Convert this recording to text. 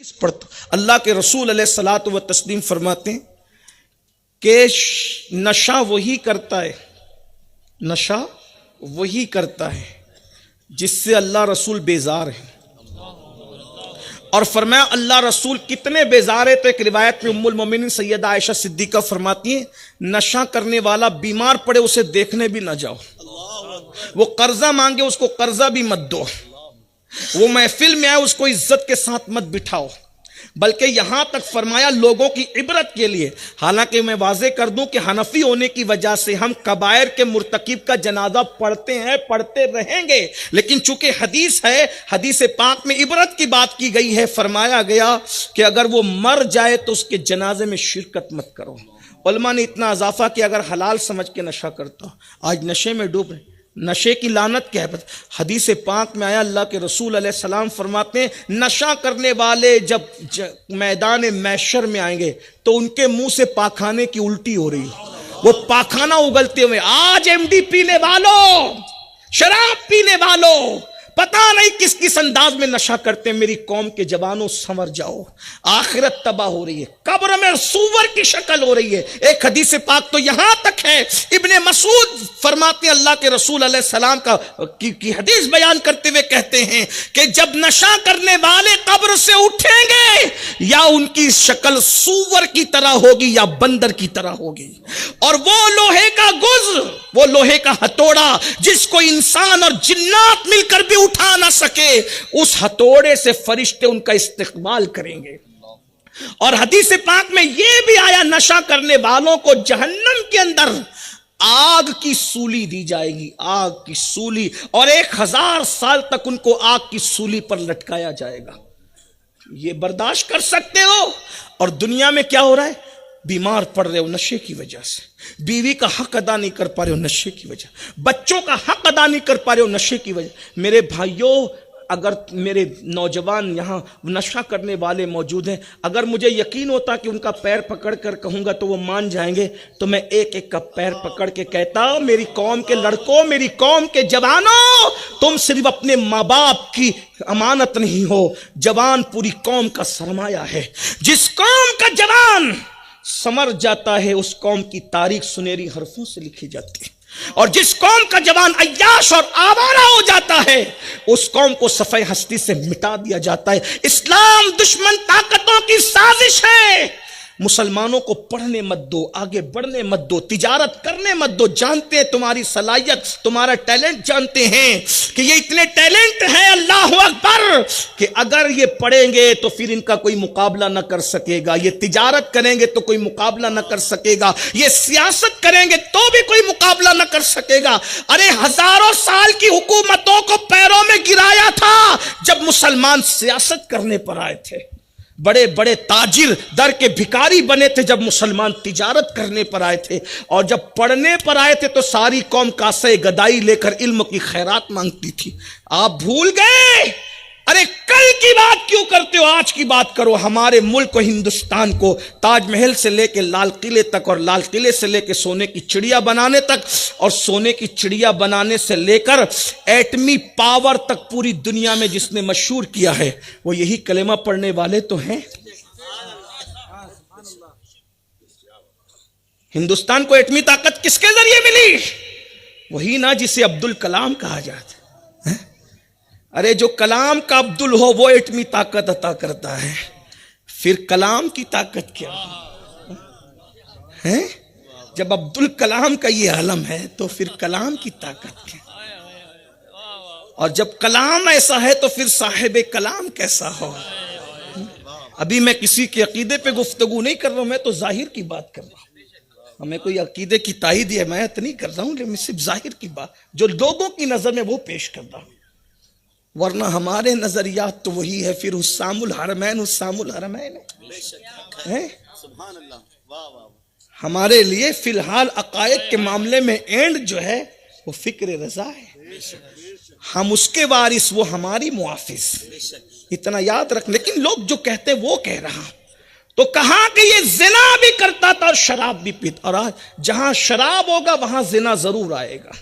इस पर तो अल्लाह के रसूल अलैहिस्सलातु व तस्लीम फरमाते हैं कि नशा वही करता है, नशा वही करता है जिससे अल्लाह रसूल बेजार है। और फरमाया अल्लाह रसूल कितने बेजार है, तो एक रिवायत में उम्मुल मोमिनीन सैयदा आयशा सिद्दीका फरमाती है नशा करने वाला बीमार पड़े उसे देखने भी ना जाओ, वो कर्जा मांगे उसको कर्जा भी मत दो, वो महफिल में आए उसको इज्जत के साथ मत बिठाओ, बल्कि यहां तक फरमाया लोगों की इबरत के लिए। हालांकि मैं वाजे कर दूं कि हनफी होने की वजह से हम कबायर के मुर्तकिब का जनाजा पढ़ते हैं, पढ़ते रहेंगे, लेकिन चूंकि हदीस है, हदीस पाक में इबरत की बात की गई है, फरमाया गया कि अगर वो मर जाए तो उसके जनाजे में शिरकत मत करो। उलमा ने इतना इजाफा कि अगर हलाल समझ के नशा करता हो, आज नशे में डूब रहे, नशे की लानत क्या है? हदीस पाक में आया अल्लाह के रसूल अलैहिस्सलाम फरमाते हैं नशा करने वाले जब मैदान मैशर में आएंगे तो उनके मुंह से पाखाने की उल्टी हो रही, वो पाखाना उगलते हुए। आज एमडी पीने वालों, शराब पीने वालों, पता नहीं किस किस अंदाज में नशा करते हैं, मेरी कौम के जवानों संवर जाओ, आखिरत तबाह हो रही है, कब्र में सूवर की शक्ल हो रही है। एक हदीस पाक तो यहां तक है, इब्ने मसूद फरमाते हैं अल्लाह के रसूल अलैहि सलाम की हदीस बयान करते हुए कहते हैं कि जब नशा करने वाले कब्र से उठेंगे या उनकी शक्ल सूवर की तरह होगी या बंदर की तरह होगी, और वो लोहे का गुज, वो लोहे का हथौड़ा जिसको इंसान और जिन्नात मिलकर भी उठा ना सके, उस हथौड़े से फरिश्ते उनका इस्तेकबाल करेंगे। और हदीस पाक में यह भी आया नशा करने वालों को जहन्नम के अंदर आग की सूली दी जाएगी, आग की सूली, और 1000 साल तक उनको आग की सूली पर लटकाया जाएगा। ये बर्दाश्त कर सकते हो? और दुनिया में क्या हो रहा है? बीमार पड़ रहे हो नशे की वजह से, बीवी का हक अदा नहीं कर पा रहे हो नशे की वजह, बच्चों का हक अदा नहीं कर पा रहे हो नशे की वजह। मेरे भाइयों, अगर मेरे नौजवान यहाँ नशा करने वाले मौजूद हैं, अगर मुझे यकीन होता कि उनका पैर पकड़ कर कहूँगा तो वो मान जाएंगे, तो मैं एक एक का पैर पकड़ के कहता मेरी कौम के लड़कों, मेरी कौम के जवानों, तुम सिर्फ अपने माँ बाप की अमानत नहीं हो, जवान पूरी कौम का सरमाया है। जिस कौम का जवान समर जाता है उस कौम की तारीख सुनहरी हरफों से लिखी जाती है, और जिस कौम का जवान अय्याश और आवारा हो जाता है उस कौम को सफ़े हस्ती से मिटा दिया जाता है। इस्लाम दुश्मन ताकतों की साजिश है। मुसलमानों को पढ़ने मत दो, आगे बढ़ने मत दो, तिजारत करने मत दो। जानते हैं तुम्हारी सलाहियत, तुम्हारा टैलेंट, जानते हैं कि ये इतने टैलेंट है, अल्लाह अकबर, कि अगर ये पढ़ेंगे तो फिर इनका कोई मुकाबला न कर सकेगा, ये तिजारत करेंगे तो कोई मुकाबला न कर सकेगा, ये सियासत करेंगे तो भी कोई मुकाबला न कर सकेगा। अरे हजारों साल की हुकूमतों को पैरों में गिराया था जब मुसलमान सियासत करने पर आए थे। बड़े बड़े ताजिर दर के भिखारी बने थे जब मुसलमान तिजारत करने पर आए थे, और जब पढ़ने पर आए थे तो सारी कौम कासे गदाई लेकर इल्म की खैरात मांगती थी। आप भूल गए? अरे कल की बात क्यों करते हो, आज की बात करो। हमारे मुल्क को, हिंदुस्तान को, ताजमहल से लेके लाल किले तक, और लाल किले से लेके सोने की चिड़िया बनाने तक, और सोने की चिड़िया बनाने से लेकर एटमी पावर तक पूरी दुनिया में जिसने मशहूर किया है वो यही कलेमा पढ़ने वाले तो हैं। हिंदुस्तान को एटमी ताकत किसके जरिए मिली? वही ना जिसे अब्दुल कलाम कहा जाता है। अरे जो कलाम का अब्दुल हो वो एटमी ताकत अता करता है, फिर कलाम की ताकत क्या है? जब अब्दुल कलाम का ये आलम है तो फिर कलाम की ताकत क्या? और जब कलाम ऐसा है तो फिर साहिब कलाम कैसा हो? अभी मैं किसी के अकीदे पे गुफ्तगू नहीं कर रहा हूं, मैं तो जाहिर की बात कर रहा हूं। हमें कोई अकीदे की तायीद या मैं नहीं कर रहा हूं, लेकिन सिर्फ जाहिर की बात जो लोगों की नजर में वो पेश कर रहा हूं, वरना हमारे नजरियात तो वही है। फिर हुस्सामुल हरमैन, हुस्सामुल हरमैन है। हमारे लिए फिलहाल अकायद के मामले में एंड जो है वो फिक्र रजा है, हम उसके वारिस, वो हमारी मुआफिज, इतना याद रख। लेकिन लोग जो कहते हैं वो कह रहा, तो कहा कि ये जिना भी करता था और शराब भी पीता, और आज जहां शराब होगा वहां जिना जरूर आएगा।